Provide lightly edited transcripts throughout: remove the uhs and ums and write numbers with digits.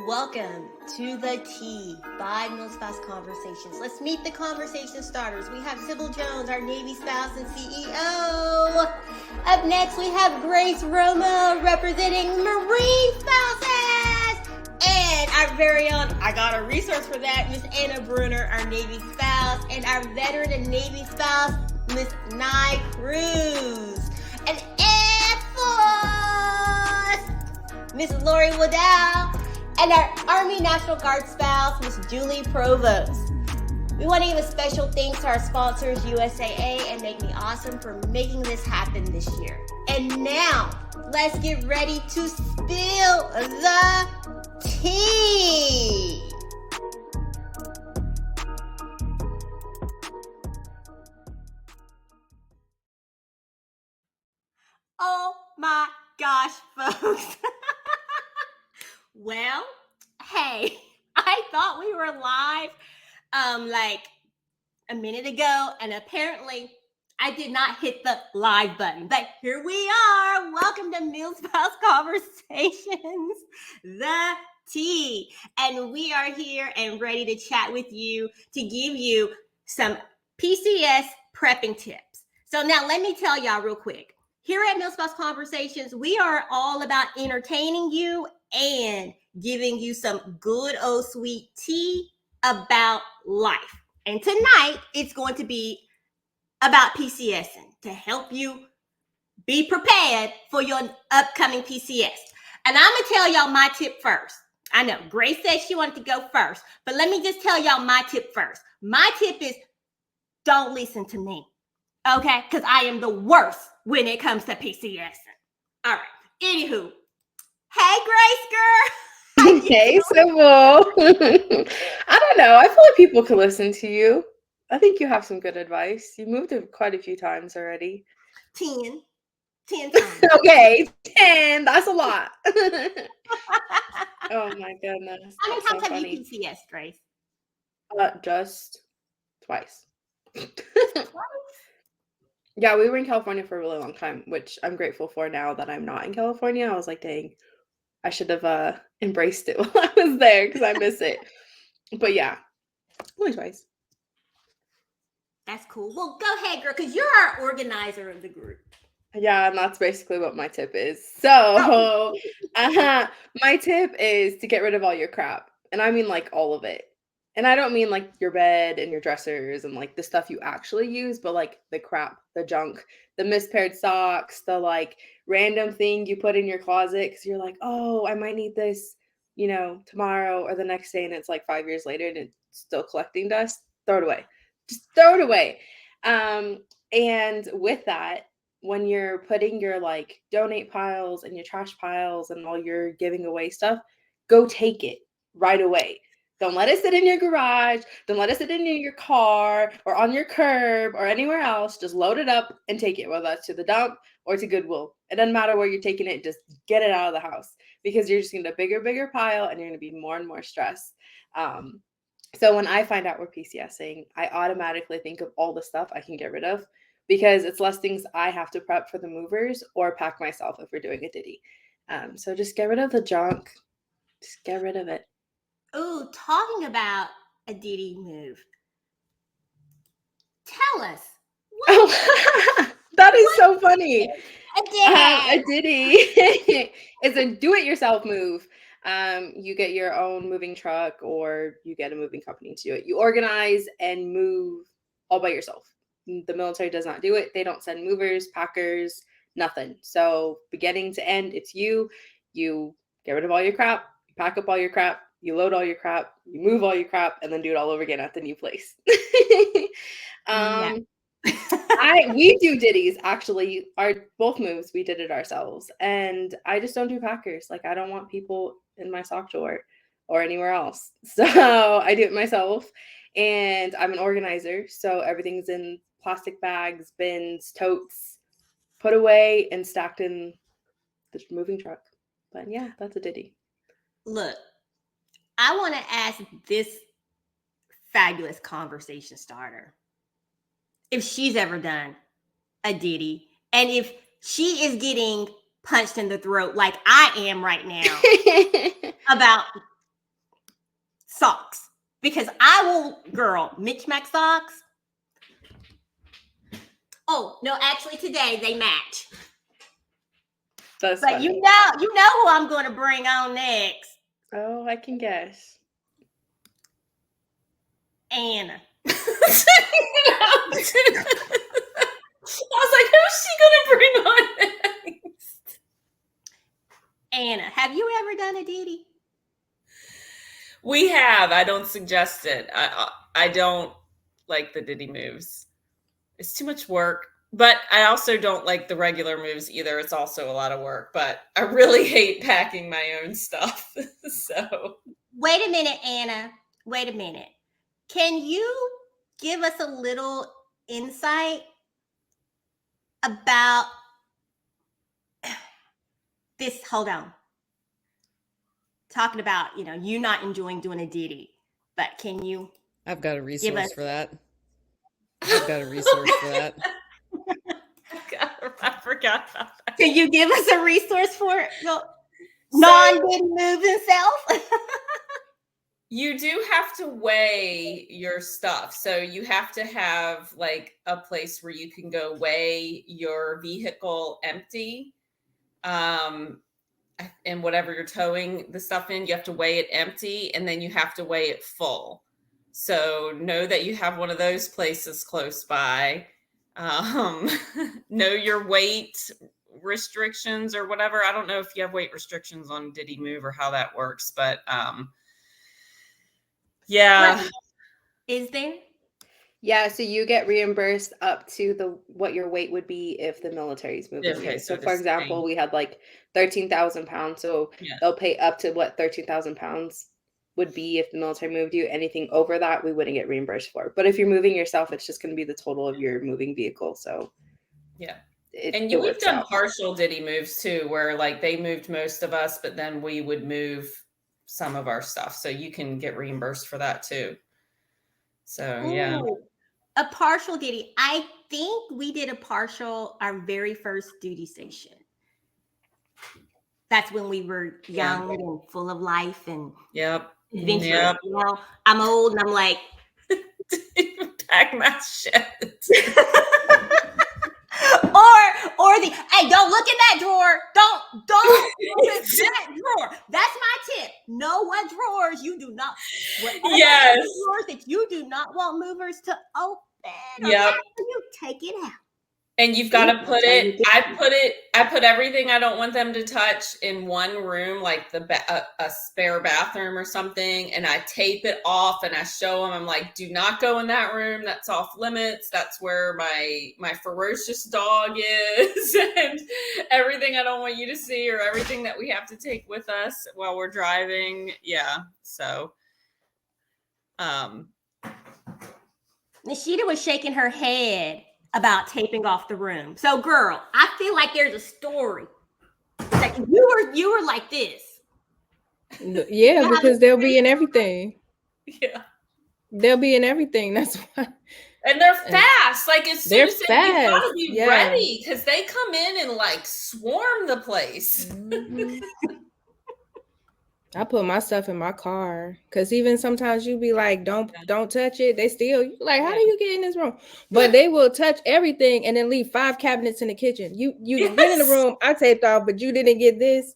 Welcome to the T by Mill Spouse Conversations. Let's meet the conversation starters. We have Sybil Jones, our Navy spouse and CEO. Up next, we have Grace Romo representing Marine spouses. And our very own, I got a resource for that, Miss Anna Bruner, our Navy spouse. And our veteran and Navy spouse, Miss Nye Cruz. And Air Force, Miss Lori Waddell. And our Army National Guard spouse, Miss Julie Provost. We want to give a special thanks to our sponsors, USAA and Make Me Awesome, for making this happen this year. And now, let's get ready to spill the tea. Oh my gosh, folks. Well, hey, I thought we were live like a minute ago, and apparently I did not hit the live button, but here we are. Welcome to Mill Spouse Conversations, the T. And we are here and ready to chat with you to give you some PCS prepping tips. So now let me tell y'all real quick. Here at Mill Spouse Conversations, we are all about entertaining you and giving you some good old sweet tea about life. And tonight, it's going to be about PCSing to help you be prepared for your upcoming PCS. And I'm going to tell y'all my tip first. I know Grace said she wanted to go first, but let me just tell y'all my tip first. My tip is don't listen to me, okay? Because I am the worst when it comes to PCSing. All right, anywho. Hey, Grace girl. Hey, Sybil. I don't know. I feel like people could listen to you. I think you have some good advice. You moved it quite a few times already. 10 times. Okay, 10. That's a lot. Oh my goodness. How many times so have you PCS, Grace? Just twice. Yeah, we were in California for a really long time, which I'm grateful for now that I'm not in California. I was like, dang, I should have embraced it while I was there because I miss it. But yeah, only twice. That's cool. Well, go ahead, girl, because you're our organizer of the group. Yeah, and that's basically what my tip is. So, my tip is to get rid of all your crap. And I mean like all of it. And I don't mean like your bed and your dressers and like the stuff you actually use, but like the crap, the junk, the mispaired socks, the like random thing you put in your closet because you're like, oh, I might need this, tomorrow or the next day. And it's like 5 years later and it's still collecting dust. Throw it away. Just throw it away. And with that, when you're putting your like donate piles and your trash piles and all your giving away stuff, go take it right away. Don't let it sit in your garage. Don't let it sit in your car or on your curb or anywhere else. Just load it up and take it, whether that's to the dump or to Goodwill. It doesn't matter where you're taking it. Just get it out of the house because you're just going to bigger pile and you're going to be more and more stressed. So when I find out we're PCSing, I automatically think of all the stuff I can get rid of because it's less things I have to prep for the movers or pack myself if we're doing a ditty. So just get rid of the junk. Just get rid of it. Ooh, talking about a ditty move. Tell us. That is so funny. A ditty is a do-it-yourself move. You get your own moving truck or you get a moving company to do it. You organize and move all by yourself. The military does not do it. They don't send movers, packers, nothing. So beginning to end, it's you. You get rid of all your crap, you pack up all your crap, you load all your crap, you move all your crap, and then do it all over again at the new place. We do ditties actually. Both moves we did it ourselves, and I just don't do packers. Like I don't want people in my sock drawer or anywhere else, so I do it myself. And I'm an organizer, so everything's in plastic bags, bins, totes, put away and stacked in the moving truck. But yeah, that's a ditty. Look, I want to ask this fabulous conversation starter if she's ever done a ditty and if she is getting punched in the throat like I am right now about socks because I will, girl, Mitch socks. Oh no, actually today they match. That's But funny. you know who I'm going to bring on next. Oh, I can guess. Anna. I was like, who's she gonna bring on next? Anna, have you ever done a ditty? We have. I don't suggest it. I don't like the ditty moves. It's too much work. But I also don't like the regular moves either. It's also a lot of work. But I really hate packing my own stuff. So Wait a minute, Anna. Wait a minute. Can you give us a little insight about this? Hold on. Talking about, you not enjoying doing a ditty, but can you? I've got a resource us- for that. I've got a resource for that. I forgot about that. Can you give us a resource for it? Non-ditty moves itself? You do have to weigh your stuff. So you have to have like a place where you can go weigh your vehicle empty. And whatever you're towing the stuff in, you have to weigh it empty and then you have to weigh it full. So know that you have one of those places close by. Know your weight restrictions or whatever. I don't know if you have weight restrictions on Diddy Move or how that works, but yeah. Is there? Yeah, so you get reimbursed up to what your weight would be if the military's moving Okay, you. so So the for example, same. we had like 13,000 pounds. So Yeah. they'll pay up to what 13,000 pounds would be if the military moved you. Anything over that, we wouldn't get reimbursed for. But if you're moving yourself, it's just going to be the total of your moving vehicle. So yeah. And we've done partial Diddy moves too, where like they moved most of us, but then we would move some of our stuff. So you can get reimbursed for that too. So yeah. Ooh, a partial ditty. I think we did a partial our very first duty station. That's when we were young and full of life and adventurous. Yep. I'm old and I'm like, pack my shit. or the hey, don't look in that drawer. Don't look in that drawer. That's my tip. Know what drawers you do not. Yes. Drawers that you do not want movers to open. Yep. You take it out. And you've got to put it. I put everything I don't want them to touch in one room, like a spare bathroom or something, and I tape it off and I show them. I'm like, do not go in that room. That's off limits. That's where my ferocious dog is, and everything I don't want you to see, or everything that we have to take with us while we're driving. Yeah. So, Nishita was shaking her head about taping off the room. So, girl, I feel like there's a story. Like you were like this. Yeah, because they'll be in everything. Yeah. They'll be in everything. That's why. And they're fast. Like as soon as you gotta be Yeah. ready because they come in and like swarm the place. Mm-hmm. I put my stuff in my car because even sometimes you be like, don't touch it. They still like, how do you get in this room? But they will touch everything and then leave 5 cabinets in the kitchen. You get in the room, I taped off, but you didn't get this.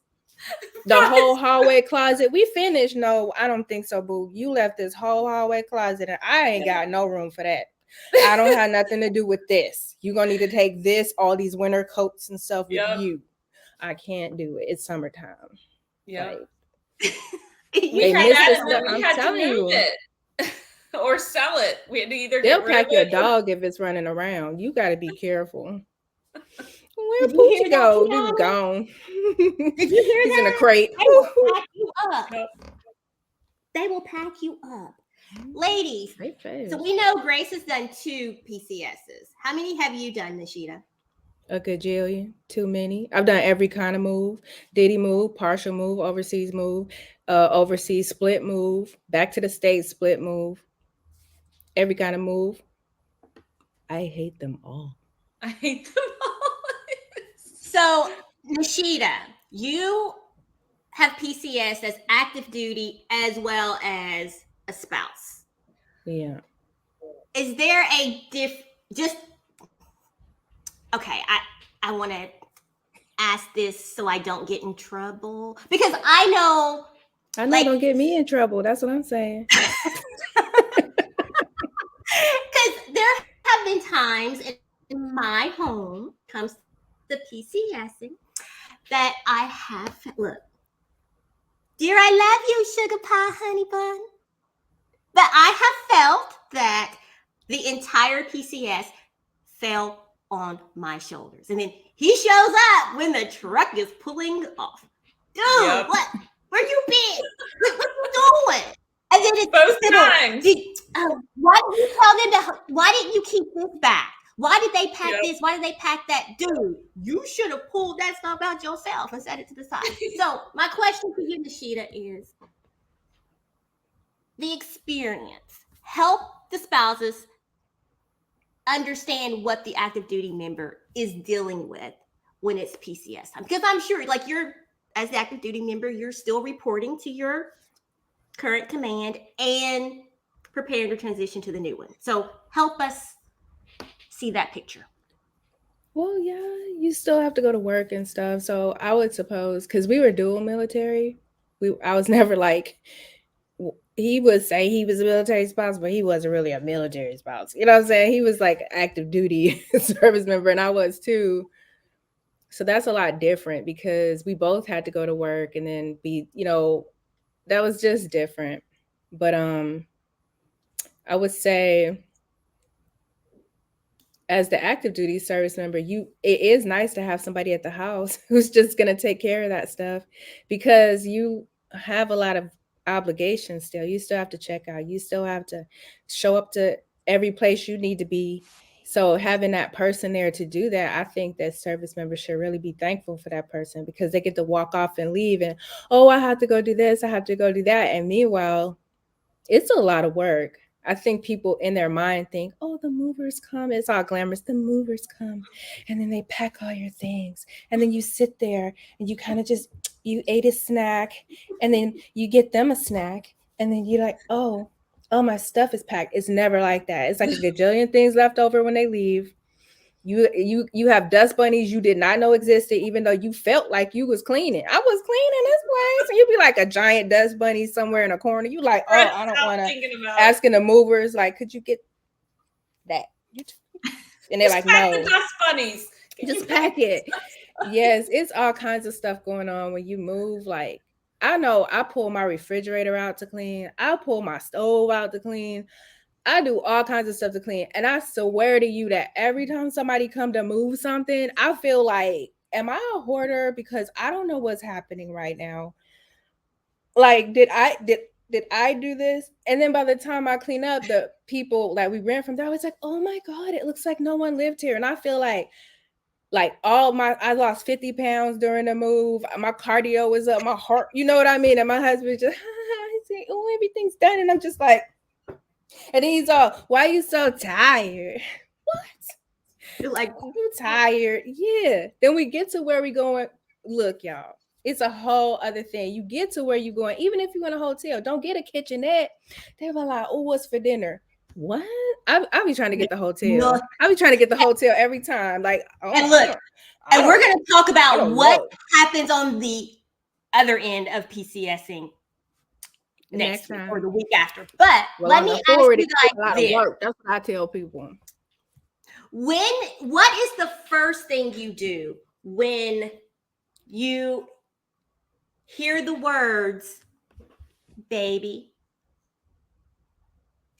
The whole hallway closet. We finished. No, I don't think so, boo. You left this whole hallway closet and I ain't got no room for that. I don't have nothing to do with this. You're gonna need to take this, all these winter coats and stuff with you. I can't do it. It's summertime. Yeah. Like, we had to move it or sell it. We had to either they'll pack your dog if it's running around. You got to be careful. Where Poochie go? He was gone. Did you hear He's that? in a crate. They will pack you up. They will pack you up. Ladies, so we know Grace has done 2 PCSs. How many have you done, Nishita? A gajillion, too many. I've done every kind of move: Diddy move, partial move, overseas split move, back to the States split move, every kind of move. I hate them all. I hate them all. So, Nishita, you have PCS as active duty as well as a spouse. Yeah. Is there a just okay, I want to ask this so I don't get in trouble because I know like don't get me in trouble. That's what I'm saying. because there have been times in my home comes to PCSing that I have look, dear, I love you, sugar pie, honey bun. But I have felt that the entire PCS fell on my shoulders. And then he shows up when the truck is pulling off. Dude, Yep. what? Where you been? What you doing? And then it's Both times. why didn't you tell them to? Why didn't you keep this back? Why did they pack Yep. this? Why did they pack that? Dude, you should have pulled that stuff out yourself and set it to the side. So my question to you, Nishita, is the experience. Help the spouses understand what the active duty member is dealing with when it's PCS time. Because I'm sure, like, you're, as the active duty member, you're still reporting to your current command and preparing to transition to the new one. So help us see that picture. Well, yeah, you still have to go to work and stuff. So I would suppose, because we were dual military, I was never like, he would say he was a military spouse, but he wasn't really a military spouse. You know what I'm saying? He was like active duty service member, and I was too. So that's a lot different because we both had to go to work and then be, that was just different. But I would say, as the active duty service member, it is nice to have somebody at the house who's just going to take care of that stuff, because you have a lot of obligations still. You still have to check out. You still have to show up to every place you need to be. So having that person there to do that, I think that service members should really be thankful for that person, because they get to walk off and leave and, oh, I have to go do this, I have to go do that. And meanwhile, it's a lot of work. I think people in their mind think, oh, the movers come. It's all glamorous. The movers come and then they pack all your things. And then you sit there and you kind of you ate a snack and then you get them a snack. And then you're like, oh, my stuff is packed. It's never like that. It's like a gajillion things left over when they leave. You have dust bunnies you did not know existed, even though you felt like you was cleaning. I was cleaning this place. And you'd be like a giant dust bunny somewhere in a corner. You like, oh, I don't want to. Asking the movers, like, could you get that? And they're like, pack no. The dust bunnies. Just pack it. Yes, it's all kinds of stuff going on when you move. Like, I know I pull my refrigerator out to clean. I pull my stove out to clean. I do all kinds of stuff to clean. And I swear to you that every time somebody come to move something, I feel like, am I a hoarder? Because I don't know what's happening right now. Like, did I do this? And then by the time I clean up, the people that we ran from there, I was like, oh my God, it looks like no one lived here. And I feel like I lost 50 pounds during the move. My cardio was up, my heart, you know what I mean? And my husband just, he's saying, oh, everything's done. And I'm just like, and he's all, why are you so tired? What? You're like, you tired? Yeah. Then we get to where we going. Look, y'all, it's a whole other thing. You get to where you're going, even if you're in a hotel, don't get a kitchenette. They were like, oh, what's for dinner? What? I be trying to get the hotel. No. I be trying to get the hotel every time. Like, oh, and look, and we're going to talk about what happens on the other end of PCSing next week or the week after. But let me ask you guys this. That's what I tell people. What is the first thing you do when you hear the words, baby,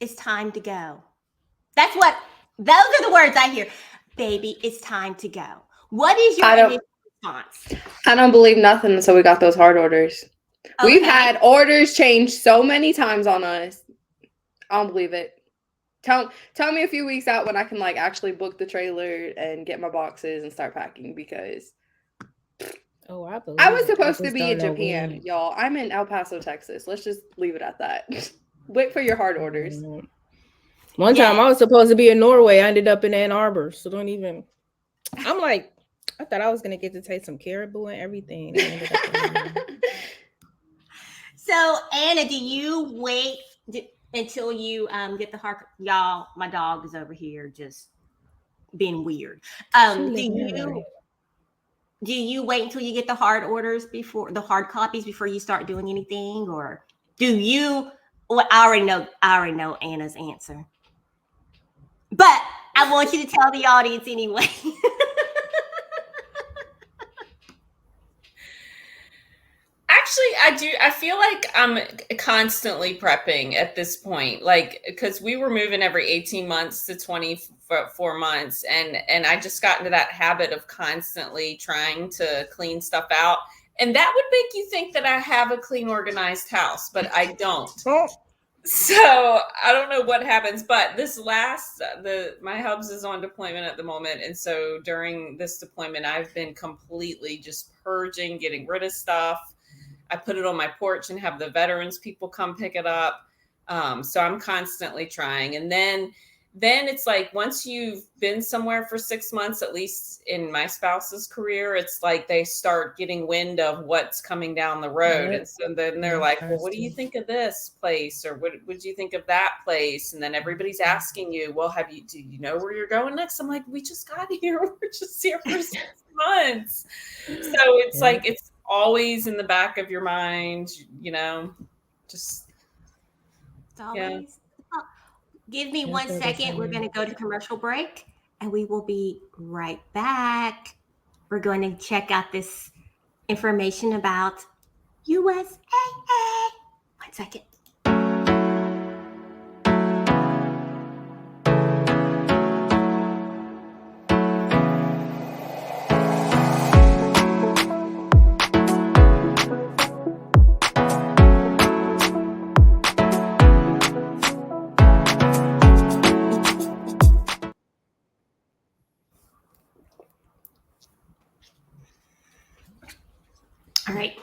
it's time to go? Those are the words I hear. Baby, it's time to go. What is your initial response? I don't believe nothing until we got those hard orders. Okay. We've had orders change so many times on us. I don't believe it. Tell me a few weeks out when I can like actually book the trailer and get my boxes and start packing, because I was supposed to be in Japan, y'all. I'm in El Paso, Texas. Let's just leave it at that. Wait for your hard orders. One time I was supposed to be in Norway. I ended up in Ann Arbor. So don't even. I'm like, I thought I was gonna get to taste some caribou and everything. So, Anna, do you wait until you get the hard? Y'all, my dog is over here just being weird. She Do living her you life. do you wait until you get the hard orders before the hard copies before you start doing anything, or do you? Well, I already know. I already know Anna's answer, but I want you to tell the audience anyway. Actually, I do. I feel like I'm constantly prepping at this point, like because we were moving every 18 months to 24 months, and I just got into that habit of constantly trying to clean stuff out, and that would make you think that I have a clean, organized house, but I don't. So I don't know what happens, but this last my hubs is on deployment at the moment, and so during this deployment, I've been completely just purging, getting rid of stuff. I put it on my porch and have the veterans people come pick it up. So I'm constantly trying. And then it's like once you've been somewhere for 6 months, at least in my spouse's career, it's like they start getting wind of what's coming down the road. Yep. And so then they're like, well, what do you think of this place? Or what would you think of that place? And then everybody's asking you, well, do you know where you're going next? I'm like, we just got here. We're just here for 6 months. So it's like, it's always in the back of your mind, just It's always. Give me 1 second. We're going to go to commercial break and we will be right back. We're going to check out this information about USA. 1 second. All right.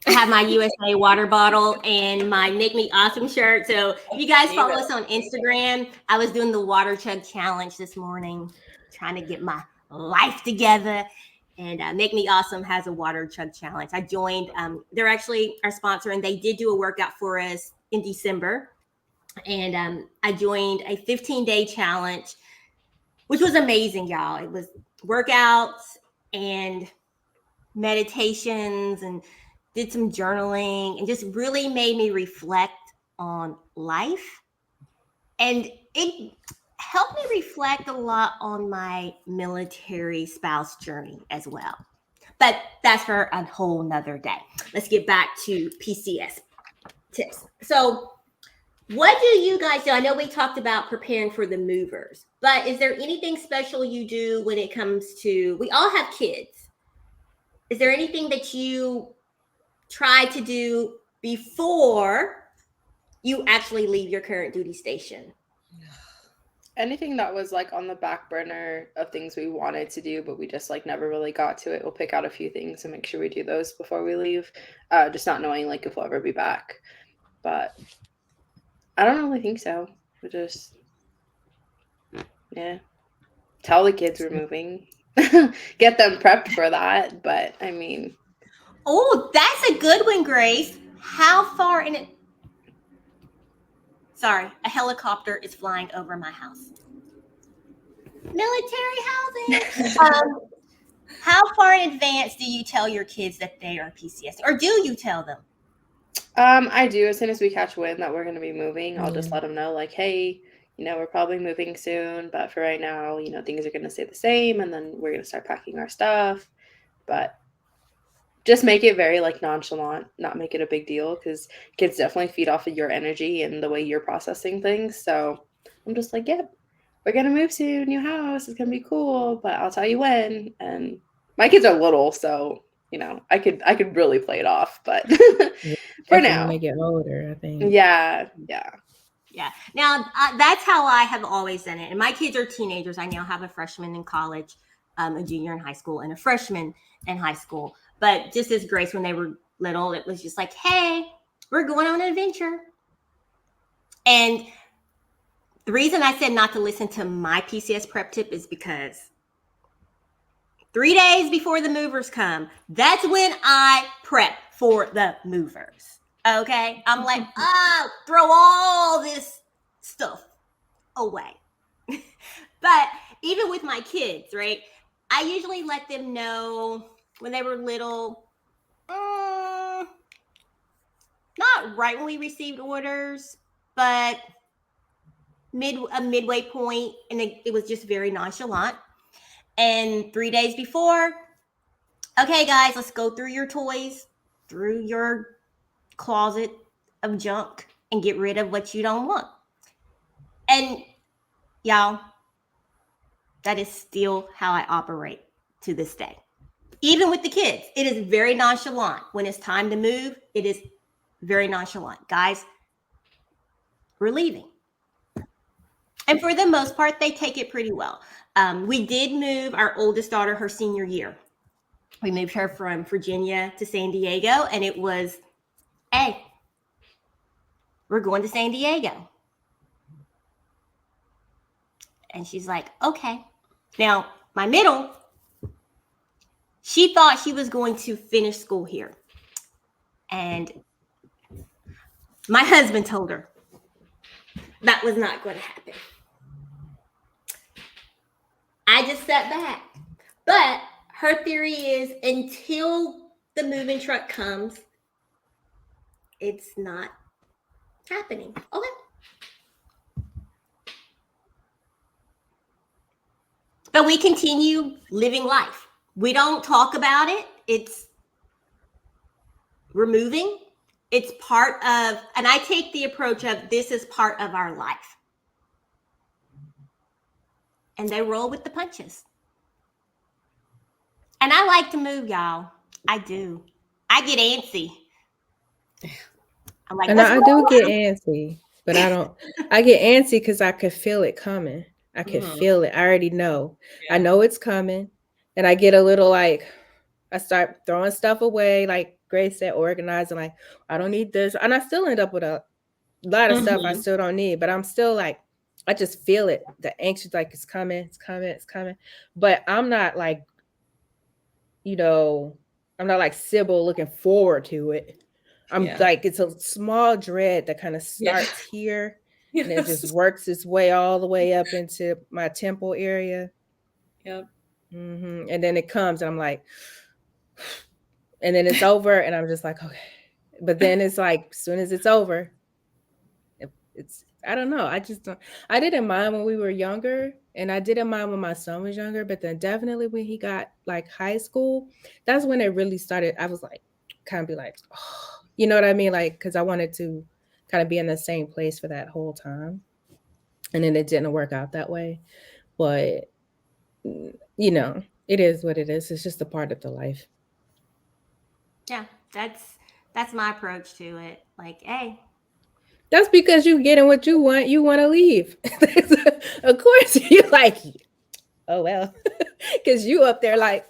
I have my USA water bottle and my Make Me Awesome shirt. So if you guys follow us on Instagram, I was doing the water chug challenge this morning, trying to get my life together. And Make Me Awesome has a water chug challenge. I joined. They're actually our sponsor, and they did do a workout for us in December. And I joined a 15-day challenge, which was amazing, y'all. It was workouts and meditations and did some journaling and just really made me reflect on life. And it helped me reflect a lot on my military spouse journey as well. But that's for a whole nother day. Let's get back to PCS tips. So what do you guys do? I know we talked about preparing for the movers, but is there anything special you do when it comes to, we all have kids. Is there anything that you try to do before you actually leave your current duty station? Anything that was like on the back burner of things we wanted to do, but we just like never really got to it. We'll pick out a few things and make sure we do those before we leave. Just not knowing like if we'll ever be back. But I don't really think so. We just, tell the kids we're moving. Get them prepped for that. But I mean. Oh, that's a good one, Grace. How far in it? Sorry, a helicopter is flying over my house. Military housing. How far in advance do you tell your kids that they are PCS, or do you tell them? I do. As soon as we catch wind that we're going to be moving, I'll just let them know, like, hey, we're probably moving soon, but for right now, things are going to stay the same, and then we're going to start packing our stuff. But just make it very like nonchalant, not make it a big deal, because kids definitely feed off of your energy and the way you're processing things. So I'm just like, yeah, we're going to move to a new house. It's going to be cool, but I'll tell you when. And my kids are little, so, I could really play it off, but for now. When they get older, I think. Yeah. Now, that's how I have always done it. And my kids are teenagers. I now have a freshman in college, a junior in high school, and a freshman in high school. But just as Grace, when they were little, it was just like, hey, we're going on an adventure. And the reason I said not to listen to my PCS prep tip is because 3 days before the movers come, that's when I prep for the movers. Okay. I'm like, throw all this stuff away. But even with my kids, right? I usually let them know when they were little, not right when we received orders, but a midway point, and it was just very nonchalant. And 3 days before, okay, guys, let's go through your toys, through your closet of junk, and get rid of what you don't want. And y'all, that is still how I operate to this day. Even with the kids, it is very nonchalant. When it's time to move, it is very nonchalant. Guys, we're leaving. And for the most part, they take it pretty well. We did move our oldest daughter her senior year. We moved her from Virginia to San Diego, and it was, hey, we're going to San Diego. And she's like, okay. Now, my middle, she thought she was going to finish school here. And my husband told her that was not going to happen. I just sat back. But her theory is until the moving truck comes, it's not happening. Okay. But we continue living life. We don't talk about it. We're moving. It's part of, and I take the approach of this is part of our life. And they roll with the punches. And I like to move, y'all. I do. I get antsy. I'm like, and I do get antsy, but I get antsy because I could feel it coming. I can feel it. I already know. Yeah. I know it's coming. And I get a little like, I start throwing stuff away, like Grace said, organizing, like, I don't need this. And I still end up with a lot of stuff I still don't need, but I'm still like, I just feel it. The anxious, like it's coming, it's coming, it's coming. But I'm not like, I'm not like Sybil looking forward to it. I'm like, it's a small dread that kind of starts here. Yes. And it just works its way all the way up into my temple area. Yep. Mm-hmm. And then it comes and I'm like, and then it's over and I'm just like, okay. But then it's like, as soon as it's over, it's, I don't know. I just don't, I didn't mind when we were younger and I didn't mind when my son was younger, but then definitely when he got like high school, that's when it really started. I was like, kind of be like, oh, you know what I mean? Like, cause I wanted to kind of be in the same place for that whole time. And then it didn't work out that way, but it is what it is. It's just a part of the life. Yeah. That's my approach to it. Like, hey, that's because you getting what you want. You want to leave. Of course, you're like, oh, well, because you up there like.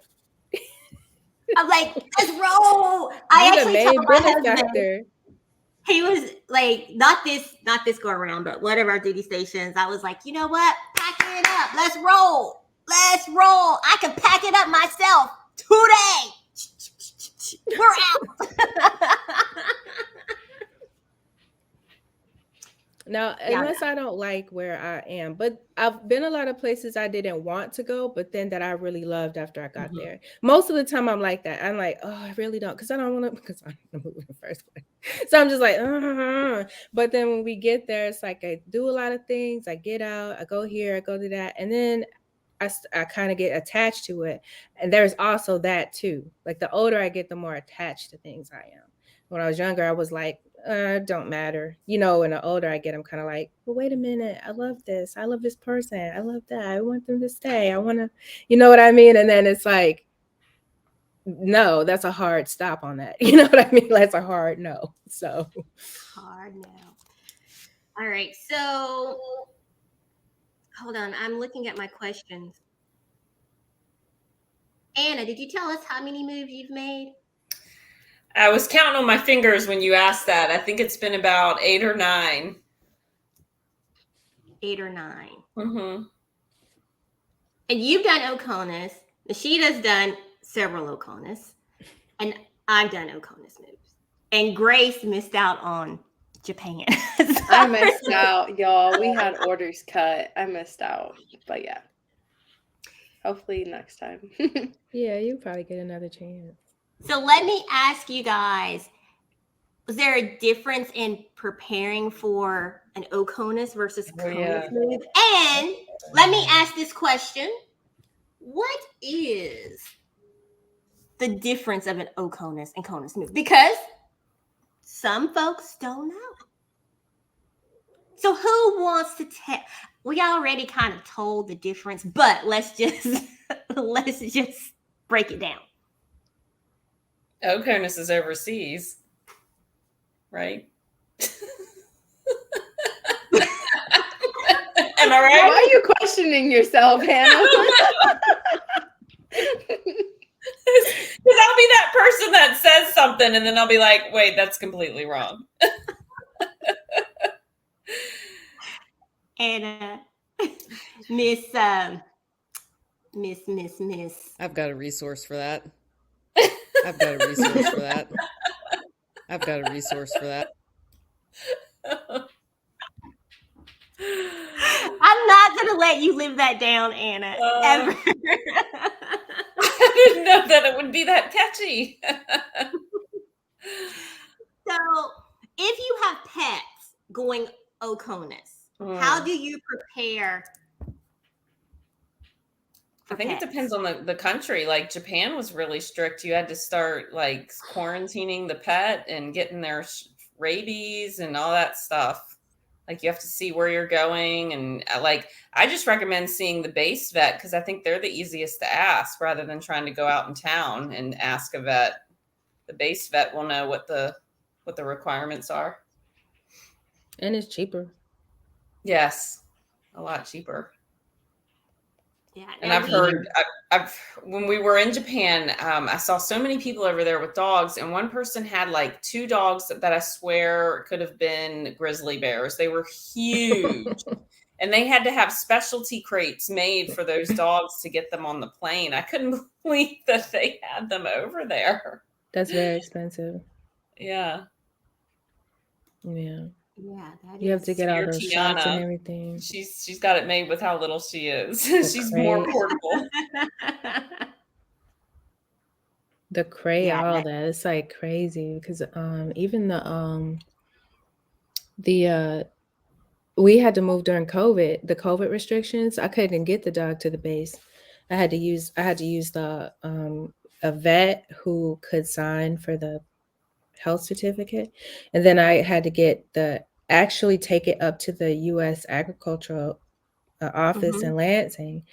I'm like, let's roll. I actually told my husband, he was like, not this go around, but one of our duty stations, I was like, you know what? Pack it up. Let's roll. Let's roll. I can pack it up myself today. We're out. Now, unless I don't like where I am, but I've been a lot of places I didn't want to go, but then that I really loved after I got there. Most of the time I'm like that. I'm like, oh, I really don't, because I don't want to, because I'm moving in the first place. So I'm just like, But then when we get there, it's like I do a lot of things. I get out, I go here, I go to that. And then I kind of get attached to it. And there's also that too. Like the older I get, the more attached to things I am. When I was younger, I was like, don't matter. And the older I get, I'm kind of like, well, wait a minute. I love this. I love this person. I love that. I want them to stay. I want to, you know what I mean? And then it's like, no, that's a hard stop on that. You know what I mean? That's a hard no. So hard no. All right. So hold on. I'm looking at my questions. Anna, did you tell us how many moves you've made? I was counting on my fingers when you asked that. I think it's been about 8 or 9. 8 or 9. Mm-hmm. And you've done Oconus. Nishida's done several Oconus. And I've done Oconus moves. And Grace missed out on Japan. I missed out, y'all. We had orders cut. I missed out. But yeah. Hopefully next time. Yeah, you probably get another chance. So let me ask you guys, was there a difference in preparing for an Oconus versus Conus move? And let me ask this question. What is the difference of an Oconus and Conus move? Because some folks don't know. So who wants to tell? We already kind of told the difference, but let's just break it down. Oconus is overseas, right? Am I right? Why are you questioning yourself, Hannah? Because I'll be that person that says something and then I'll be like, wait, that's completely wrong. And Miss. I've got a resource for that. I've got a resource for that. I've got a resource for that. I'm not going to let you live that down, Anna, ever. I didn't know that it would be that catchy. So, if you have pets going Oconus, how do you prepare? I think it depends on the country. Like Japan was really strict. You had to start like quarantining the pet and getting their rabies and all that stuff. Like you have to see where you're going. And like, I just recommend seeing the base vet because I think they're the easiest to ask rather than trying to go out in town and ask a vet. The base vet will know what the requirements are. And it's cheaper. Yes. A lot cheaper. Yeah, and I've heard, when we were in Japan, I saw so many people over there with dogs, and one person had like 2 dogs that I swear could have been grizzly bears. They were huge, and they had to have specialty crates made for those dogs to get them on the plane. I couldn't believe that they had them over there. That's very expensive. Yeah. Yeah. Yeah, you have to get all those shots and everything. She's got it made with how little she is. She's more portable. The cray, all that. It's like crazy because even the we had to move during COVID, the COVID restrictions. I couldn't get the dog to the base. I had to use the a vet who could sign for the health certificate, and then I had to actually take it up to the U.S. Agricultural office in Lansing,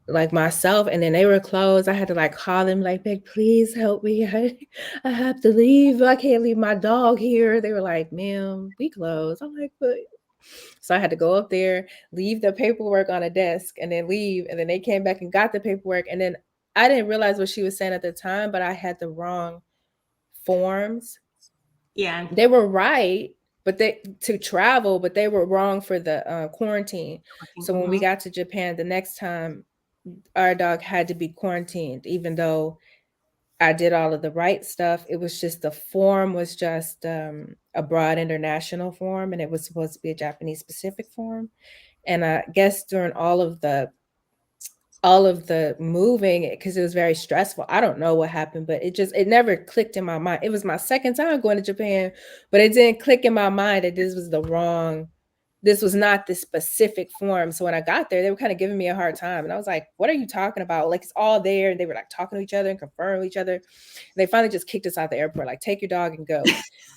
like myself, and then they were closed. I had to like call them, like, "Beg, please help me. I have to leave. I can't leave my dog here." They were like, "Ma'am, we closed." I'm like, "But." So I had to go up there, leave the paperwork on a desk, and then leave. And then they came back and got the paperwork. And then I didn't realize what she was saying at the time, but I had the wrong forms. Yeah, they were right, but to travel, but they were wrong for the quarantine. So when we got to Japan, the next time our dog had to be quarantined, even though I did all of the right stuff. It was just the form was just a broad international form, and it was supposed to be a Japanese specific form. And I guess during all of the moving, because it was very stressful, I don't know what happened, but it never clicked in my mind. It was my second time going to Japan, but it didn't click in my mind that this was not the specific form. So when I got there, they were kind of giving me a hard time. And I was like, what are you talking about? Like, it's all there. And they were like talking to each other and confirming with each other. And they finally just kicked us out the airport, like, take your dog and go.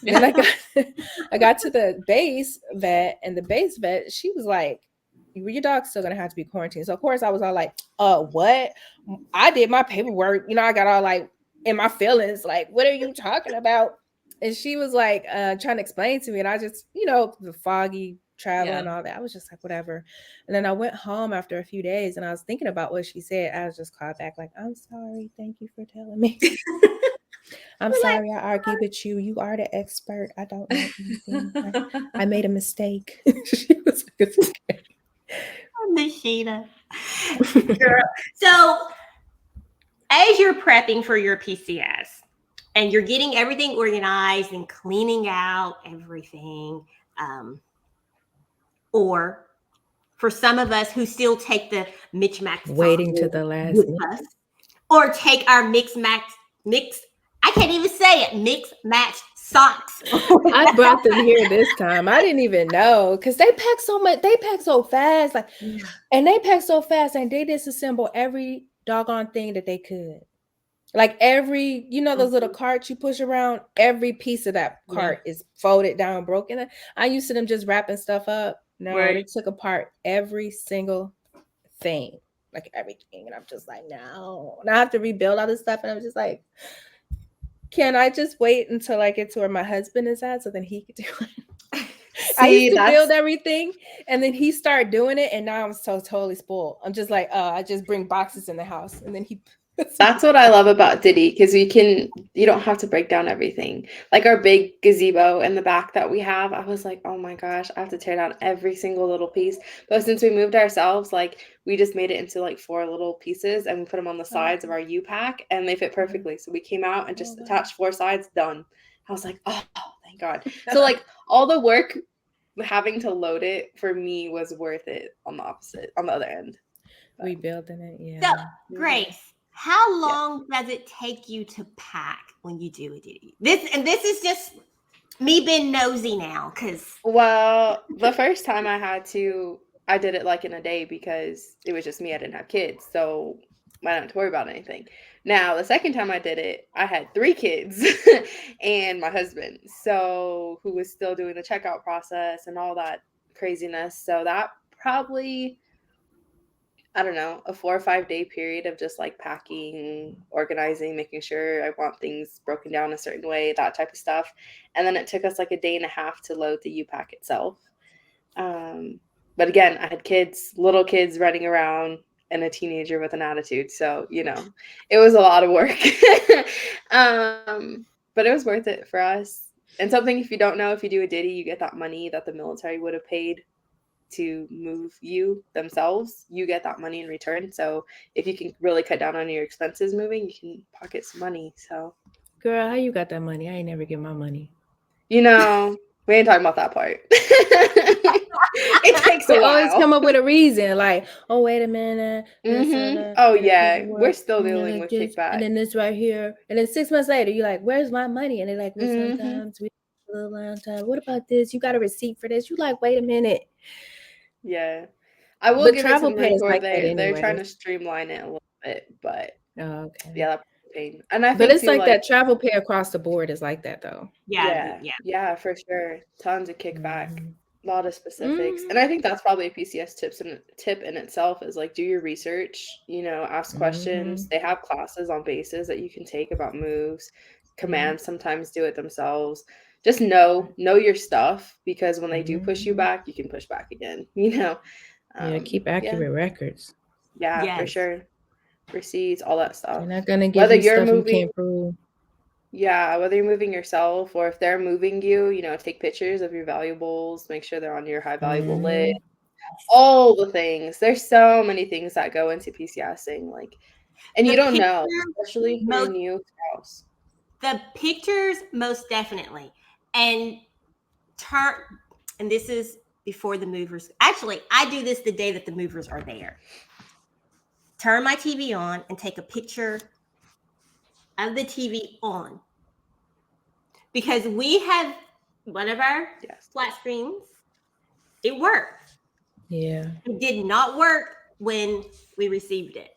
Then I got to the base vet, and the base vet, she was like, your dog's still going to have to be quarantined. So of course I was all like, what? I did my paperwork. I got all like in my feelings, like, what are you talking about? And she was like, trying to explain to me. And I just, the foggy travel and all that. I was just like, whatever. And then I went home after a few days, and I was thinking about what she said. I was just called back like, I'm sorry. Thank you for telling me. I'm sorry I argued with you. You are the expert. I don't know anything. I made a mistake. She was like, it's okay. Nishita. Girl. So as you're prepping for your PCS, and you're getting everything organized and cleaning out everything. Or for some of us who still take the mix match Waiting to the last with minute. us, or take our mix. I can't even say it. Mix match socks. I brought them here this time. I didn't even know because they pack so much. They pack so fast, like, and they pack so fast, and they disassemble every doggone thing that they could. Like every, those little carts you push around, every piece of that cart is folded down, broken. I used to them just wrapping stuff up. No, they took apart every single thing, like everything. And I'm just like, no. And I have to rebuild all this stuff. And I'm just like, can I just wait until I get to where my husband is at so then he could do it? I used to build everything and then he started doing it. And now I'm so totally spoiled. I'm just like, I just bring boxes in the house and then he. That's what I love about Diddy, because you don't have to break down everything. Like our big gazebo in the back that we have, I was like, oh my gosh, I have to tear down every single little piece. But since we moved ourselves, like we just made it into like 4 little pieces and we put them on the sides of our U-Pack and they fit perfectly. So we came out and just attached 4 sides, done. I was like, oh, thank God. So like all the work having to load it for me was worth it on the other end. But. Rebuilding it, yeah. So, Grace, how long does it take you to pack when you do a Diddy? This is just me being nosy now, because the first time I did it like in a day because it was just me. I didn't have kids, so I didn't have to worry about anything. Now the second time I did it, I had 3 kids and my husband, so who was still doing the checkout process and all that craziness. So that probably, I don't know, a 4 or 5 day period of just like packing, organizing, making sure I want things broken down a certain way, that type of stuff. And then it took us like a day and a half to load the U-Pack itself. But again, I had little kids running around and a teenager with an attitude. So, it was a lot of work. But it was worth it for us. And something, if you don't know, if you do a Diddy, you get that money that the military would have paid to move you themselves. You get that money in return. So if you can really cut down on your expenses moving, you can pocket some money. So, girl, how you got that money? I ain't never get my money. We ain't talking about that part. It takes a while. Always come up with a reason, like, oh, wait a minute. Oh yeah, we're still dealing with kickback. And then this right here, and then 6 months later, you're like, where's my money? And they're like, well, sometimes we a little long time. What about this? You got a receipt for this? You like, wait a minute. Yeah, I will give travel pay is like that anyway. They're trying to streamline it a little bit, but okay. Yeah, that's pain. And I but it's like that travel pay across the board is like that though. Yeah, for sure. Tons of kickback, a lot of specifics, and I think that's probably a PCS tip in itself is like do your research. Ask questions. They have classes on bases that you can take about moves. Commands sometimes do it themselves. Just know your stuff, because when they do push you back, you can push back again. Keep accurate records. Yeah, for sure. Receipts, all that stuff. They're not gonna give you stuff you can't prove. Yeah, whether you're moving yourself or if they're moving you, take pictures of your valuables, make sure they're on your high valuable list. All the things. There's so many things that go into PCSing, and you don't know, especially for a new spouse. The pictures, most definitely. And this is before the movers. Actually, I do this the day that the movers are there. Turn my TV on and take a picture of the TV on. Because we have one of our flat screens. It worked. Yeah. It did not work when we received it.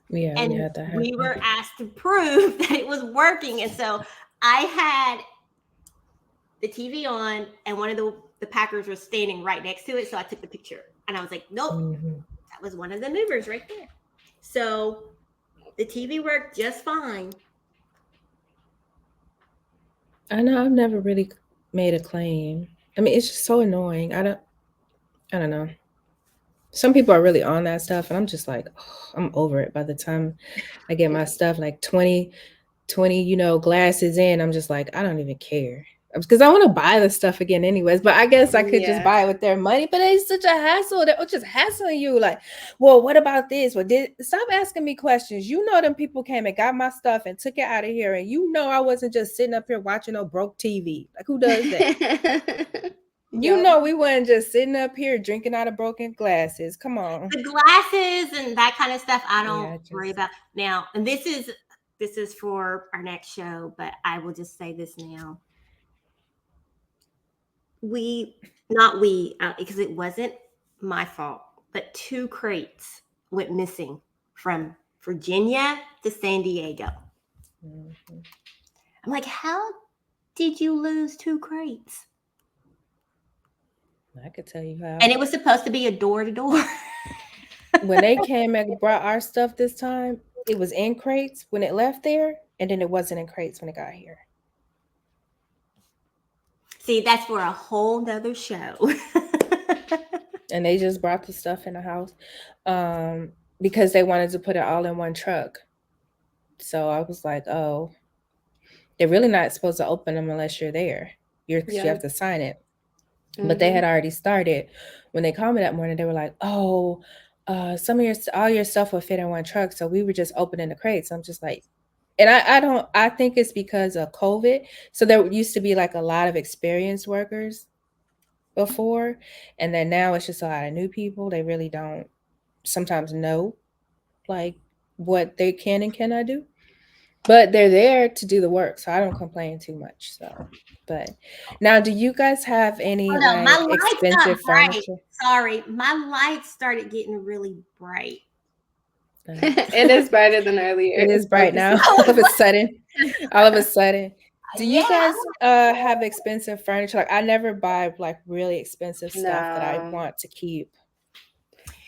Yeah, and we were asked to prove that it was working. And so I had the TV on and one of the packers was standing right next to it. So I took the picture and I was like, nope, that was one of the movers right there. So the TV worked just fine. I know I've never really made a claim. I mean, it's just so annoying. I don't know. Some people are really on that stuff, and I'm just like, oh, I'm over it. By the time I get my stuff, like 20, glasses in, I'm just like, I don't even care. because I want to buy the stuff again anyways, but I guess I could just Yeah. buy it with their money. But it's such a hassle. They're just hassling you. Like, well, what about this? Well, stop asking me questions. You know, them people came and got my stuff and took it out of here. And you know I wasn't just sitting up here watching no broke TV. Like, who does that? You know we wasn't just sitting up here drinking out of broken glasses. Come on. The glasses and that kind of stuff, I don't Yeah, worry about now. And this is for our next show, but I will just say this now. Because it wasn't my fault, but 2 crates went missing from Virginia to San Diego. Mhm. I'm like, how did you lose 2 crates? I could tell you how. And it was supposed to be a door to door. When they came and brought our stuff this time, it was in crates when it left there, and then it wasn't in crates when it got here. See, that's for a whole nother show. And they just brought the stuff in the house because they wanted to put it all in one truck. So I was like, oh, they're really not supposed to open them unless you're there. You have to sign it. But they had already started. When they called me that morning, they were like, oh, all your stuff will fit in one truck. So we were just opening the crates. I'm just like, and I think it's because of COVID. So there used to be like a lot of experienced workers before. And then now it's just a lot of new people. They really don't sometimes know like what they can and cannot do. But they're there to do the work. So I don't complain too much. So, but now, do you guys have any like expensive furniture? Sorry, my lights started getting really bright. It is brighter than earlier. It is bright now. All of a sudden. Do you guys have expensive furniture? Like I never buy like really expensive stuff that I want to keep.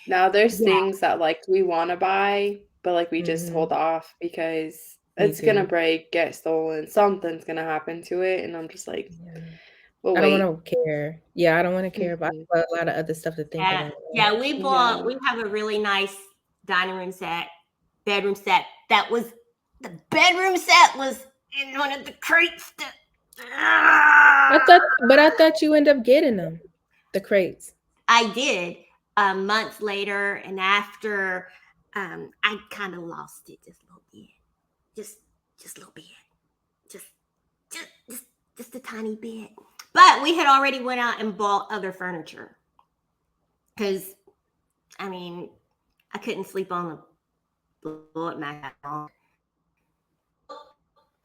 Now there's things that like we want to buy, but like we just hold off because it's gonna break, get stolen, something's gonna happen to it, and I'm just like, I don't want to care. Yeah, I don't want to care about a lot of other stuff to think about. Yeah, we have a really nice dining room set, bedroom set. The bedroom set was in one of the crates. I thought you end up getting them, the crates. I did months later, and after I kind of lost it just a little bit, just a little bit, just a tiny bit. But we had already went out and bought other furniture because, I mean, I couldn't sleep on the floor mat. Hold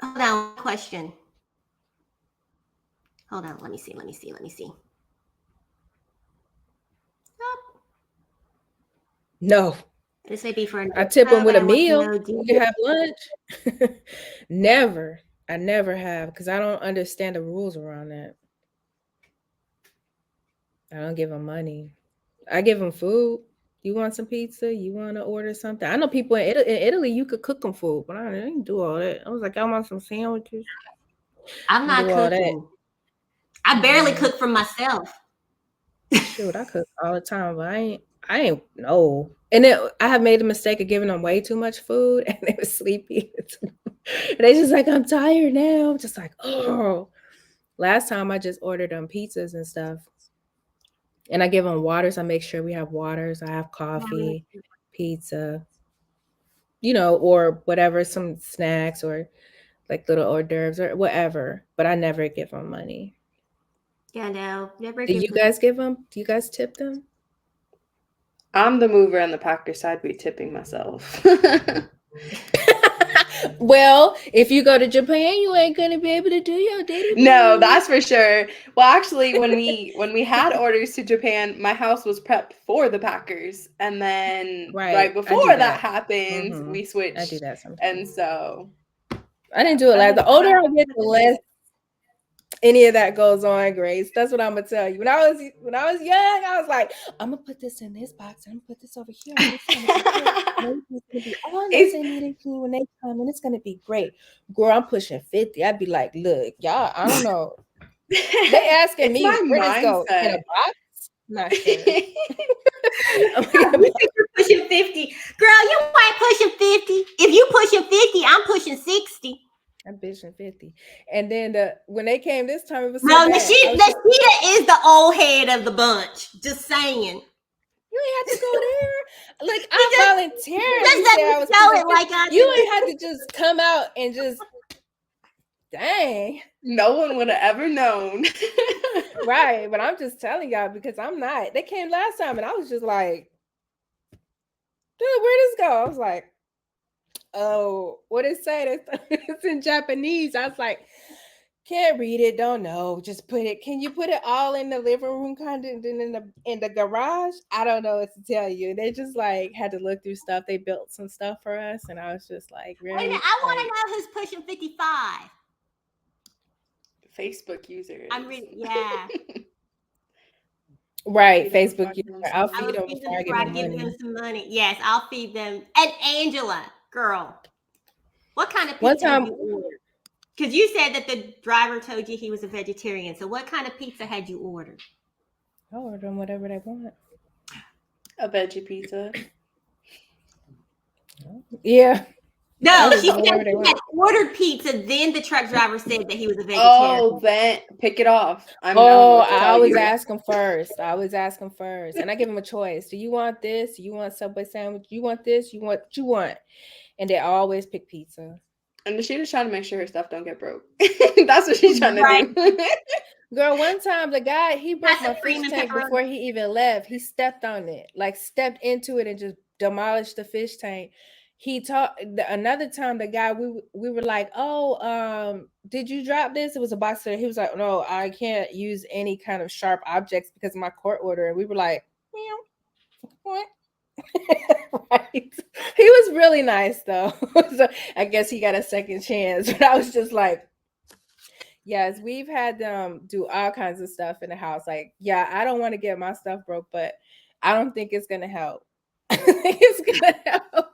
on, question. Hold on, let me see. No. This may be for I tip them with a meal. You can have lunch. Never. I never have because I don't understand the rules around that. I don't give them money. I give them food. You want some pizza? You want to order something? I know people in Italy, you could cook them food, but I didn't do all that. I was like, I want some sandwiches. I'm not cooking. I barely cook for myself. Shoot, I cook all the time, but I ain't no. And then I have made the mistake of giving them way too much food, and they were sleepy. And they just like, I'm tired now. I'm just like, oh. Last time I just ordered them pizzas and stuff. And I give them waters. I make sure we have waters. I have coffee, pizza, or whatever, some snacks or like little hors d'oeuvres or whatever. But I never give them money. Yeah, no, never. Do you guys give them? Do you guys tip them? I'm the mover on the packer, so I'd be tipping myself. Well, if you go to Japan, you ain't gonna be able to do your daily. No, that's for sure. Well, actually, when we had orders to Japan, my house was prepped for the packers, and then right before that happened, we switched. I do that sometimes, and so I didn't do it. Like the older I get, the less any of that goes on, Grace. That's what I'm gonna tell you. When I was young, I was like, I'm gonna put this in this box. I'm gonna put this over here. It's gonna be when they come, and it's gonna be great. Girl, I'm pushing 50. I'd be like, look, y'all, I don't know. They asking me where this go in a box. Not sure. You're pushing 50, girl. You ain't pushing 50. If you pushing 50, I'm pushing 60. I'm bitching 50. And then when they came this time, it was so No, bad. Nashida is the old head of the bunch. Just saying. You ain't have to go there. Look, I voluntarily just said I was know it pushing like 50. I You did. ain't have to just come out and just dang. No one would have ever known. Right. But I'm just telling y'all because I'm not. They came last time and I was just like, dude, where'd this go? I was like, oh, what it say? It's in Japanese. I was like, can't read it, don't know. Just put it. Can you put it all in the living room kind of in the garage? I don't know what to tell you. They just like had to look through stuff. They built some stuff for us, and I was just like, Wait a really? minute, I want Like, to know who's pushing 55. Facebook users. I'm reading, yeah. right, Feed them Facebook. before I give them I'll some I feed will them feed them before I before I give give them them money. some money. Yes, I'll feed them. And Angela, girl, what kind of One pizza time, have you ordered? Because you said that the driver told you he was a vegetarian. So what kind of pizza had you ordered? I'll order them whatever they want. A veggie pizza. Yeah. No, she said whatever they she want. had ordered pizza. Then the truck driver said that he was a vegetarian. Oh, then pick it off. I'm known Oh, what to I tell always you. ask them first. And I give them a choice. Do you want this? Do you want Subway sandwich? You want this? You want what you want? And they always pick pizza. And she's just trying to make sure her stuff don't get broke. That's what she's trying to do. Girl, one time the guy, he broke That's my a cream fish and tank pepperoni. before he even left. He stepped on it, like stepped into it and just demolished the fish tank. Another time the guy, we were like, oh, did you drop this? It was a box there. He was like, no, I can't use any kind of sharp objects because of my court order. And we were like, what? Right. He was really nice though. So I guess he got a second chance. But I was just like, yes, we've had them do all kinds of stuff in the house. Like, yeah, I don't want to get my stuff broke, but I don't think it's gonna help. I think it's gonna help.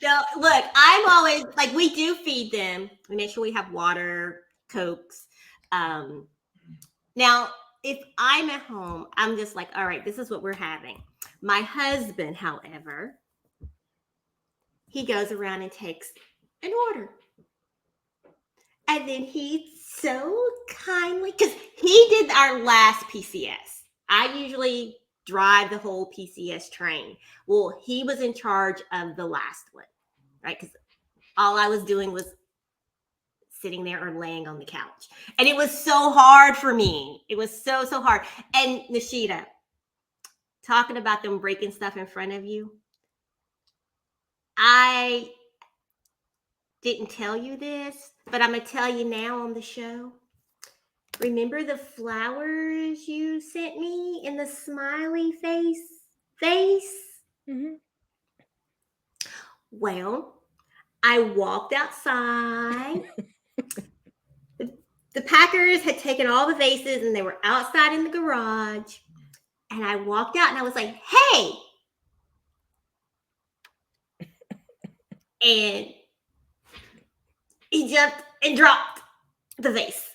No, look, I'm always like, we do feed them. We make sure we have water, Cokes. Now, if I'm at home, I'm just like, all right, this is what we're having. My husband, however, he goes around and takes an order. And then he so kindly, because he did our last PCS. I usually drive the whole PCS train. Well, he was in charge of the last one, right? Because all I was doing was sitting there or laying on the couch. And it was so hard for me. It was so hard. And Nashida, talking about them breaking stuff in front of you, I didn't tell you this, but I'm going to tell you now on the show. Remember the flowers you sent me in the smiley face? Mm-hmm. Well, I walked outside. The Packers had taken all the vases and they were outside in the garage. And I walked out and I was like, hey. And he jumped and dropped the vase.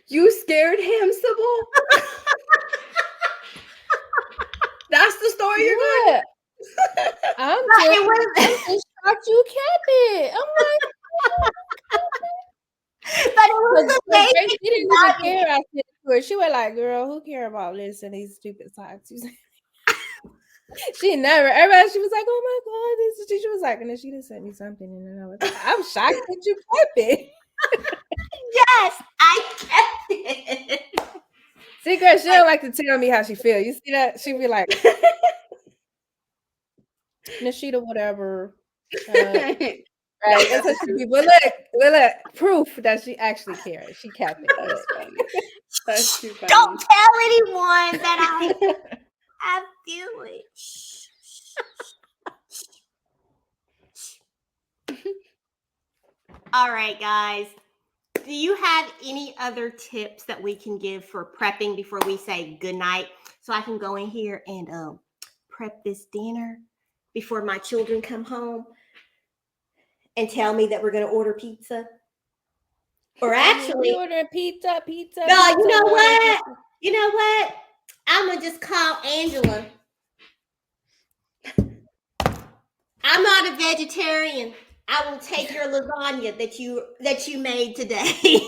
You scared him, Sybil? That's the story you're going. I'm But just, it was, I'm just shocked you kept it. I'm like, but it was but Grace, amazing. she didn't even care. I said to her, she was like, "Girl, who care about listening to these stupid socks?" She never. Everybody, she was like, "Oh my god, this." She was like, and then she just sent me something, and then I was like, "I'm shocked that you kept it." Yes, I kept it. See, girl, she don't like to tell me how she feel. You see that? She be like, Nashida, whatever. Right. That's what she be. But look, proof that she actually cared. She kept it. That's funny. That's too funny. Don't tell anyone that I have feelings. All right, guys. Do you have any other tips that we can give for prepping before we say goodnight? So I can go in here and prep this dinner before my children come home and tell me that we're going to order pizza. Or actually, we ordering pizza. No, you know what? You know what? I'm going to just call Angela. I'm not a vegetarian. I will take your lasagna that you made today.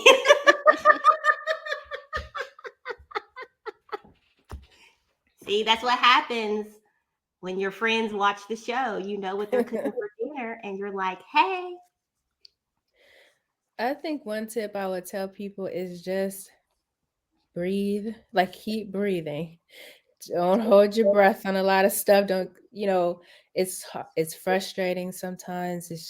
See, that's what happens when your friends watch the show. You know what they're cooking for dinner, and you're like, "Hey." I think one tip I would tell people is just breathe, like keep breathing. Don't hold your breath on a lot of stuff. Don't, it's frustrating sometimes. It's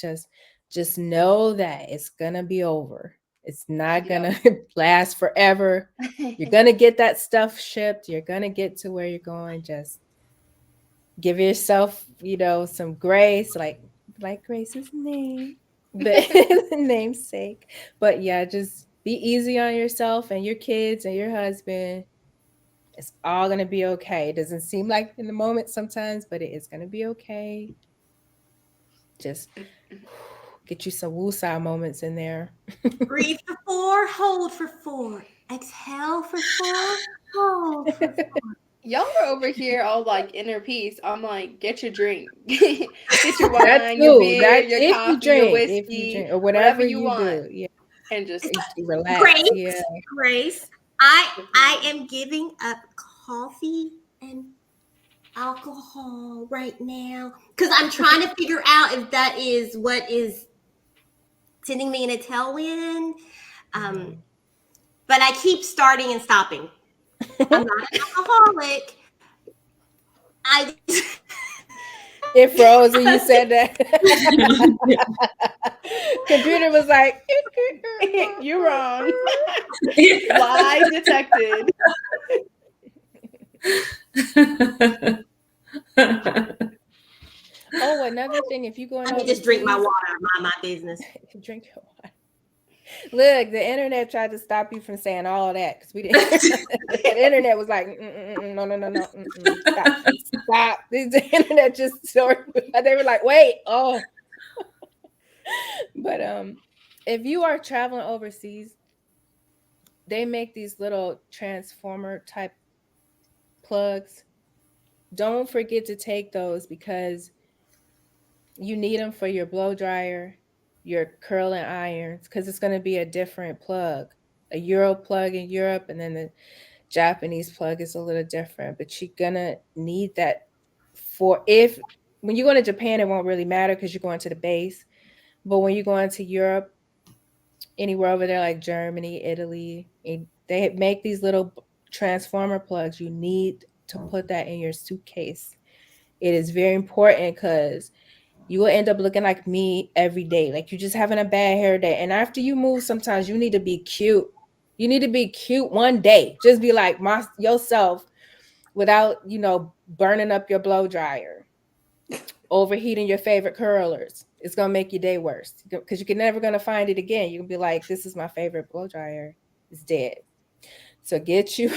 just know that it's gonna be over. It's not gonna last forever. You're gonna get that stuff shipped. You're gonna get to where you're going. Just give yourself, some grace, like Grace's name, but namesake. But yeah, just be easy on yourself and your kids and your husband. It's all gonna be okay. It doesn't seem like in the moment sometimes, but it is gonna be okay. Just get you some woosah moments in there. Breathe for 4, hold for 4, exhale for 4, hold for 4. Y'all are over here all like inner peace. I'm like, get your drink, get your wine, your beer, That your if coffee, your if you whiskey, drink or whatever whatever you you want, do, yeah, and just relax. Yeah. Grace, I am giving up coffee and alcohol right now because I'm trying to figure out if that is what is sending me in a tailwind. But I keep starting and stopping. I'm not an alcoholic. I It froze when you said that. Computer was like, you're wrong. Lie detected. Oh, another thing, if you going Let me overseas, just drink my water, mind my business. drink your water. Look, the internet tried to stop you from saying all that because we didn't. The internet was like, no, stop. The internet just sort. They were like, wait, oh. But if you are traveling overseas, they make these little transformer type plugs. Don't forget to take those because you need them for your blow dryer, your curling irons, because it's going to be a different plug. A Euro plug in Europe, and then the Japanese plug is a little different. But you're gonna need that for if when you go to Japan, it won't really matter because you're going to the base. But when you go into Europe, anywhere over there like Germany, Italy, they make these little transformer plugs. You need to put that in your suitcase. It is very important because you will end up looking like me every day. Like you just having a bad hair day. And after you move, sometimes you need to be cute. You need to be cute one day. Just be like yourself without, burning up your blow dryer, overheating your favorite curlers. It's gonna make your day worse because you're never gonna find it again. You can be like, this is my favorite blow dryer. It's dead. So get you.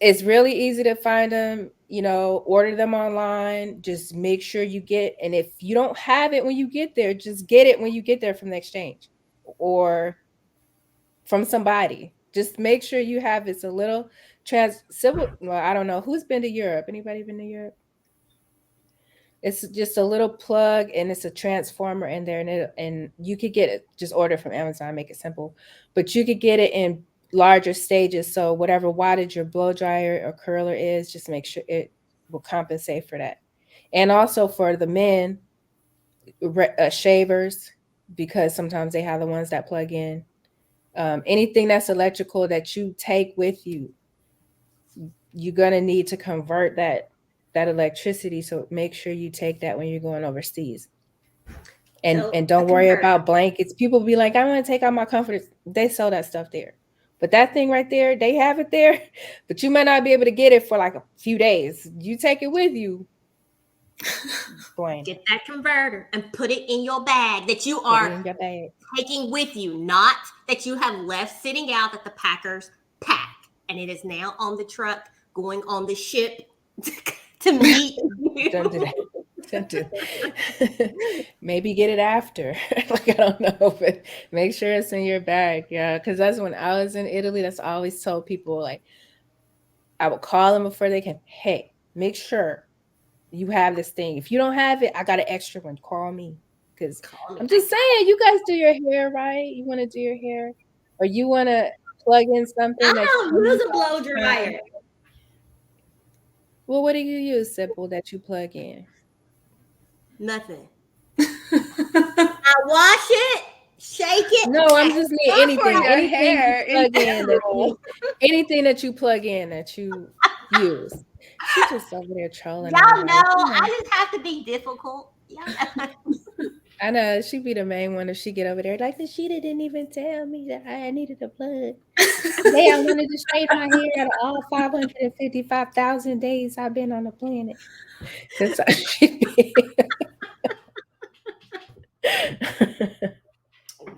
It's really easy to find them. Order them online. Just make sure you get. And if you don't have it when you get there, just get it when you get there from the exchange or from somebody. Just make sure you have it's a little civil. Well, I don't know who's been to Europe. Anybody been to Europe? It's just a little plug and it's a transformer in there, and you could get it. Just order from Amazon, make it simple. But you could get it in larger stages. So whatever wattage your blow dryer or curler is, just make sure it will compensate for that. And also for the men, shavers, because sometimes they have the ones that plug in. Anything that's electrical that you take with you, you're gonna need to convert that electricity. So make sure you take that when you're going overseas. And don't worry about blankets. People be like, I want to take out my comforters. They sell that stuff there. But that thing right there, they have it there, but you might not be able to get it for like a few days. You take it with you. Get that converter and put it in your bag that you are taking with you, not that you have left sitting out that the packers pack. And it is now on the truck going on the ship to meet you. Don't do that. Maybe get it after. Like, I don't know, but make sure it's in your bag. Yeah, because that's when I was in Italy. That's I always told people, like, I would call them before they came. Hey, make sure you have this thing. If you don't have it, I got an extra one. Call me Because I'm just saying, you guys do your hair, right? You want to do your hair, or you want to plug in something I that don't you use use a all blow the time? dryer. Well, what do you use, Simple, that you plug in? Nothing. I wash it, shake it. No, I'm just mean Not for anything, your anything you hair in plug in that you, general. anything that you plug in that you use. She just over there trolling Y'all everybody. know Come on. I just have to be difficult. Y'all know. I know she be the main one if she get over there. Like the Sheeta didn't even tell me that I needed a plug. Today I wanted to straighten my hair out of all 555,000 days I've been on the planet. That's how she be.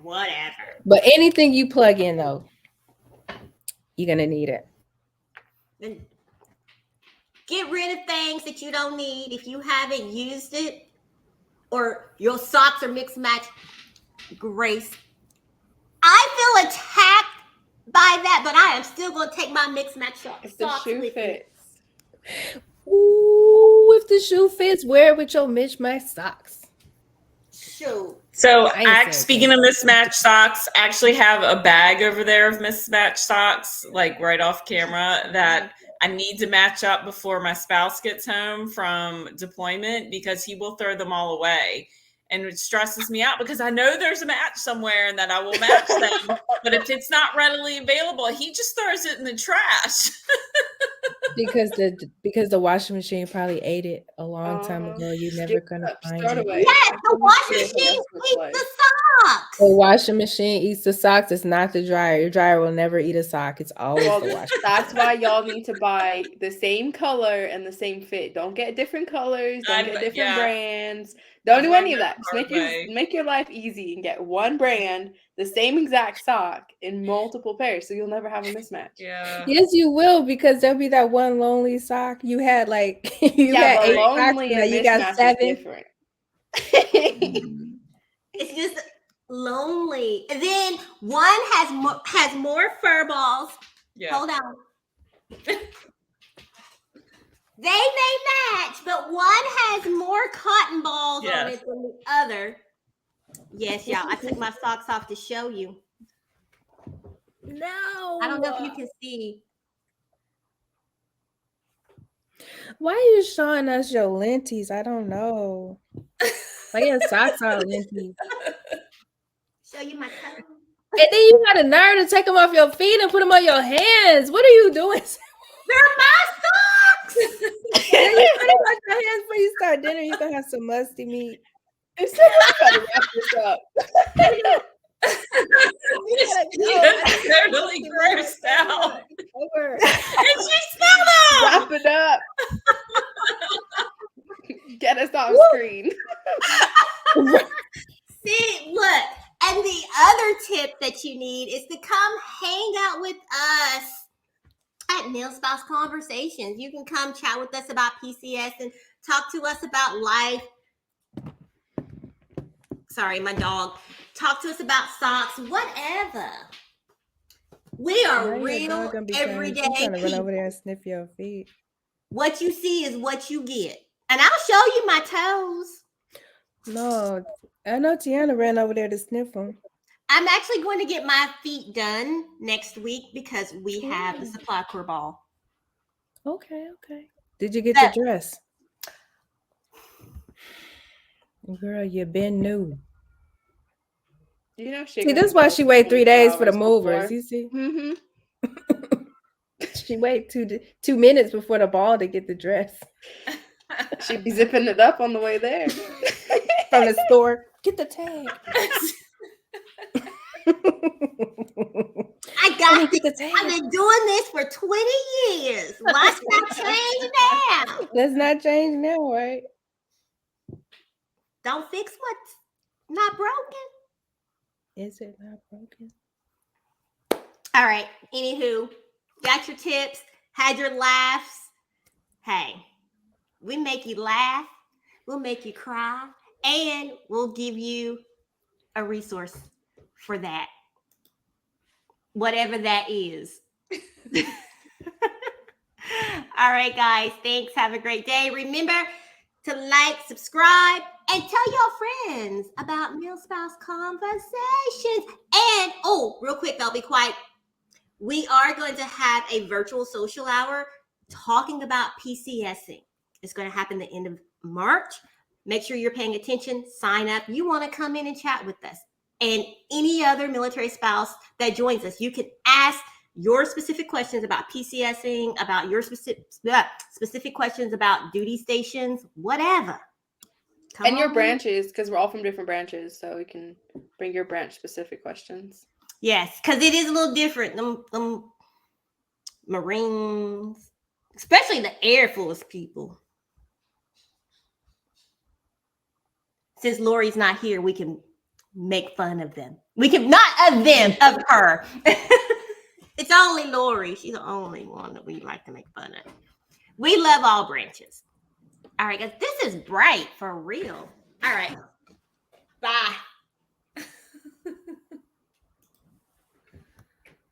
Whatever. But anything you plug in though, you're gonna need it. Then get rid of things that you don't need if you haven't used it, or your socks are mixed match. Grace, I feel attacked by that, but I am still gonna take my mixed match socks. If the shoe with me. fits. Ooh, if the shoe fits, wear it with your mismatched socks. Shoot. So, I ain't saying speaking of mismatched socks, I actually have a bag over there of mismatched socks, like right off camera, that I need to match up before my spouse gets home from deployment because he will throw them all away. And it stresses me out because I know there's a match somewhere and that I will match them. But if it's not readily available, he just throws it in the trash. because the washing machine probably ate it a long time ago. You're never gonna find Throw it it. away. Yes, Like, the washing yes, machine that's eats why. the socks. The washing machine eats the socks. It's not the dryer. Your dryer will never eat a sock. It's always Well, the washing. that's why y'all need to buy the same color and the same fit. Don't get different colors. Don't get different brands. Don't do any of that. Just make your life easy and get one brand, the same exact sock in multiple pairs, so you'll never have a mismatch. Yeah. Yes, you will, because there'll be that one lonely sock you had. Like you Yeah, had but 8 socks, lonely and and now you got mismatch is 7. different. It's just lonely. And then one has more fur balls. Yeah. Hold on. They may match, but one has more cotton balls on it than the other. Yes, y'all. I took my socks off to show you. No. I don't know if you can see. Why are you showing us your lenties? I don't know. Why your socks are lenties? Show you my toes. And then you got a nerve to take them off your feet and put them on your hands. What are you doing? They're my socks. Then you put them on your hands before you start dinner. You're gonna have some musty meat. It's so much better to wrap this up. She's totally grossed out. Over. And she smelled them. Wrap it up. Get us off screen. See, look. And the other tip that you need is to come hang out with us at Nail Spouse Conversations. You can come chat with us about PCS and talk to us about life. Sorry, my dog. Talk to us about socks, whatever. We are real everyday trying to run people. over there and sniff your feet. What you see is what you get. And I'll show you my toes. No, I know Tiana ran over there to sniff them. I'm actually going to get my feet done next week because we have the supply corps ball. Okay. Did you get your dress? Girl, you been new. You know, See, that's why she wait 3 days for the movers. You see? Mm-hmm. She wait 2 minutes before the ball to get the dress. She'd be zipping it up on the way there. From the store. Get the tag. I got this. I've been doing this for 20 years. Why's not change now? Let's not change now, right? Don't fix what's not broken. Is it not broken? All right. Anywho, got your tips, had your laughs. Hey, we make you laugh, we'll make you cry, and we'll give you a resource for that. Whatever that is. All right, guys. Thanks. Have a great day. Remember to like, subscribe, and tell your friends about Meal Spouse Conversations. And real quick, I'll be quiet. We are going to have a virtual social hour talking about PCSing. It's going to happen the end of March. Make sure you're paying attention. Sign up. You want to come in and chat with us. And any other military spouse that joins us, you can ask your specific questions about PCSing, about your specific questions about duty stations, whatever. Come and your on. branches, because we're all from different branches, so we can bring your branch specific questions. Yes, because it is a little different. Them Marines, especially the Air Force people. Since Lori's not here, we can make fun of them. We can not of them, of her. It's only Lori. She's the only one that we like to make fun of. We love all branches. All right, guys. This is bright for real. All right. Bye.